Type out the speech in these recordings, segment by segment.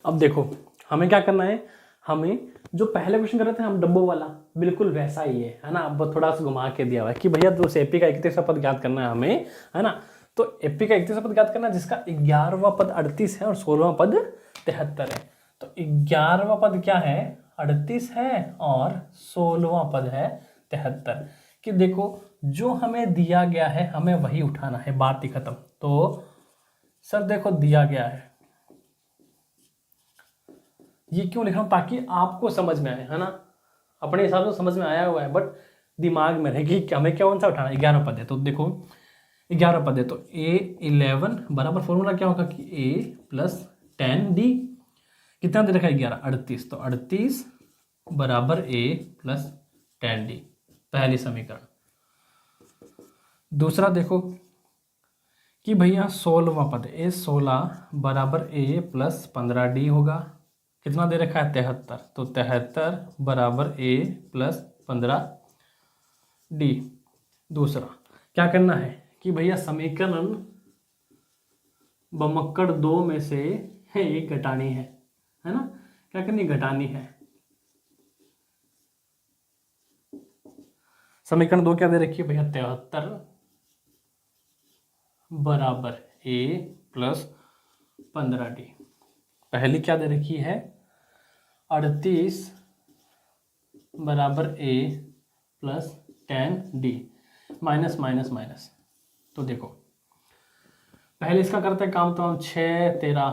अब देखो हमें क्या करना है, हमें जो पहले क्वेश्चन कर रहे थे हम डब्बो वाला बिल्कुल वैसा ही है ना। अब थोड़ा सा घुमा के दिया हुआ है कि भैया तो एपी का 31वां पद ज्ञात करना है हमें, है ना। तो एपी का 31वां पद ज्ञात करना है जिसका 11वां पद 38 है और 16वां पद 73 है। तो 11वां पद क्या है, 38 है और 16वां पद है 73। कि देखो जो हमें दिया गया है हमें वही उठाना है, बात ही खत्म। तो सर देखो दिया गया है, ये क्यों लिख रहा हूं, ताकि आपको समझ में आए, है ना। अपने हिसाब से समझ में आया हुआ है बट दिमाग में रहे कि हमें कौन सा उठाना है। 11 पद है तो देखो 11 पद है तो A11 बराबर फॉर्मूला क्या होगा कि A प्लस 10D। कितना दे रखा है 11, 38। तो 38 बराबर A प्लस 10D, पहली समीकरण। दूसरा देखो कि भैया 16वां पद A16 बराबर A प्लस 15D होगा। कितना दे रखा है 73। तो 73 बराबर A प्लस 15D। दूसरा क्या करना है कि भैया समीकरण बमक्कड़ 2 में से एक घटानी है ना। क्या करनी, घटानी है। समीकरण 2 क्या दे रखी है भैया 73 बराबर A प्लस 15D। पहली क्या दे रखी है 38 बराबर A plus 10D, minus minus minus. तो देखो पहले इसका करते हैं काम, तो हम 6 13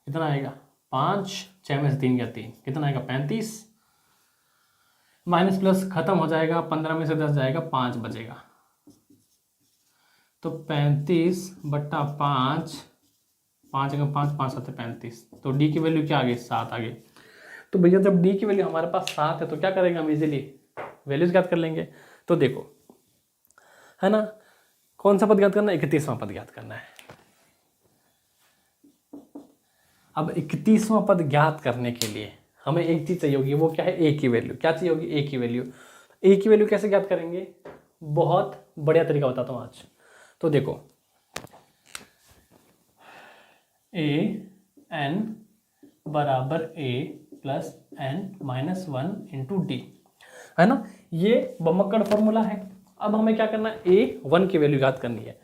कितना आएगा 5, 6 में से 3 गया 3, कितना आएगा 35, माइनस प्लस खत्म हो जाएगा, 15 में से 10 जाएगा 5 बचेगा। तो 35 बट्टा 5, 5 का 5, 5 7 35। तो डी की वैल्यू क्या आ गई 7 आ गई। तो भैया जब डी की वैल्यू हमारे पास 7 है तो क्या करेंगे हम इजीली वैल्यूज ज्ञात कर लेंगे। तो देखो है ना, कौन सा पद ज्ञात करना है, 31वां पद ज्ञात करना है। अब 31वां पद ज्ञात करने के लिए हमें एक चीज चाहिए होगी, वो क्या है, ए की वैल्यू। क्या चाहिए होगी, ए की वैल्यू। ए की वैल्यू कैसे ज्ञात करेंगे, बहुत बढ़िया तरीका बताता हूं आज। तो देखो ए एन बराबर a plus n minus 1 into d, है ना। ये बमक्कड़ फॉर्मूला है। अब हमें क्या करना है, A1 की वैल्यू याद करनी है।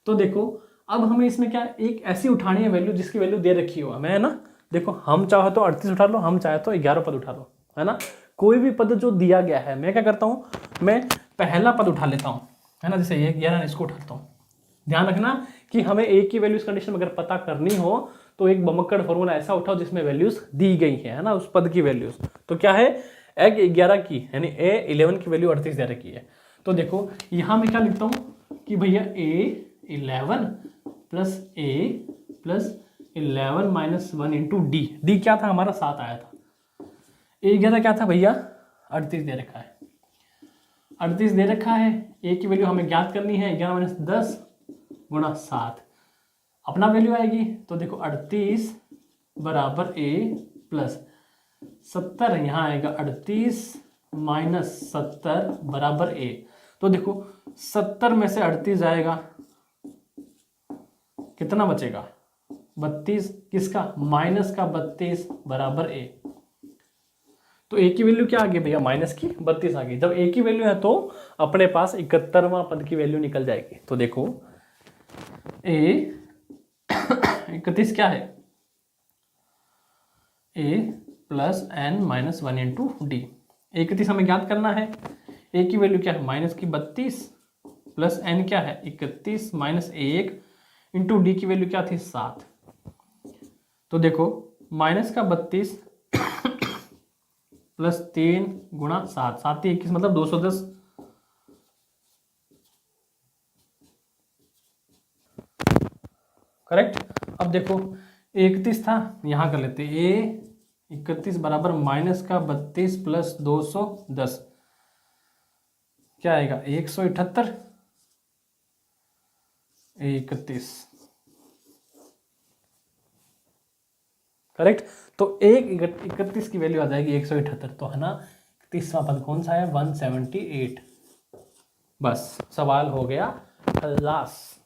तो देखो अब हमें इसमें क्या एक ऐसी उठानी है वैल्यू जिसकी वैल्यू दे रखी हो हमें, है ना। देखो हम चाहे तो 38 उठा लो, हम चाहे तो 11 पद उठा लो, है ना। कोई भी पद जो दिया गया है मैं क्या करता हूँ, मैं पहला पद उठा लेता हूँ, है ना। जैसे ये 11 इसको उठाता हूँ। ध्यान रखना कि हमें ए की वैल्यू इस कंडीशन में अगर पता करनी हो तो एक बमक्कड़ फॉर्मूला ऐसा उठाओ जिसमें वैल्यूज दी गई है ना, उस पद की वैल्यूज। तो क्या है, एग 11 की यानी A11 की वैल्यू 38 दे रखी है। तो देखो यहां मैं क्या लिखता हूं कि भैया A11 plus A plus 11 minus 1 into D. D क्या था हमारा 7 आया था। A11 क्या था भैया 38 दे रखा है, 38 दे रखा है। ए की वैल्यू हमें ज्ञात करनी है, 11 माइनस 10 गुणा 7 अपना वैल्यू आएगी। तो देखो 38 बराबर A प्लस 70, यहाँ आएगा 38 माइनस 70 बराबर A। तो देखो 70 में से 38 जाएगा, कितना बचेगा 32, किसका माइनस का 32 बराबर A। तो A की वैल्यू क्या आ गई भैया माइनस की 32 आ गई। जब A की वैल्यू है तो अपने पास 71वां पद की वैल्यू निकल जाएगी। तो देखो A 31 क्या है, A plus n minus 1 into d. 31 हमें ज्ञात करना है। ए की वैल्यू क्या है माइनस की 32 प्लस एन क्या है 31 माइनस 1 इंटू डी की वैल्यू क्या थी 7। तो देखो माइनस का 32 प्लस 3 गुणा 7, 7 21 मतलब 210। करेक्ट। अब देखो 31 था, यहां कर लेते ए 31 बराबर माइनस का 32 प्लस 210 क्या आएगा 178 31। करेक्ट। तो 31 की वैल्यू आ जाएगी 178। तो है ना 31वां पद कौन सा है 178। बस सवाल हो गया खल्लास।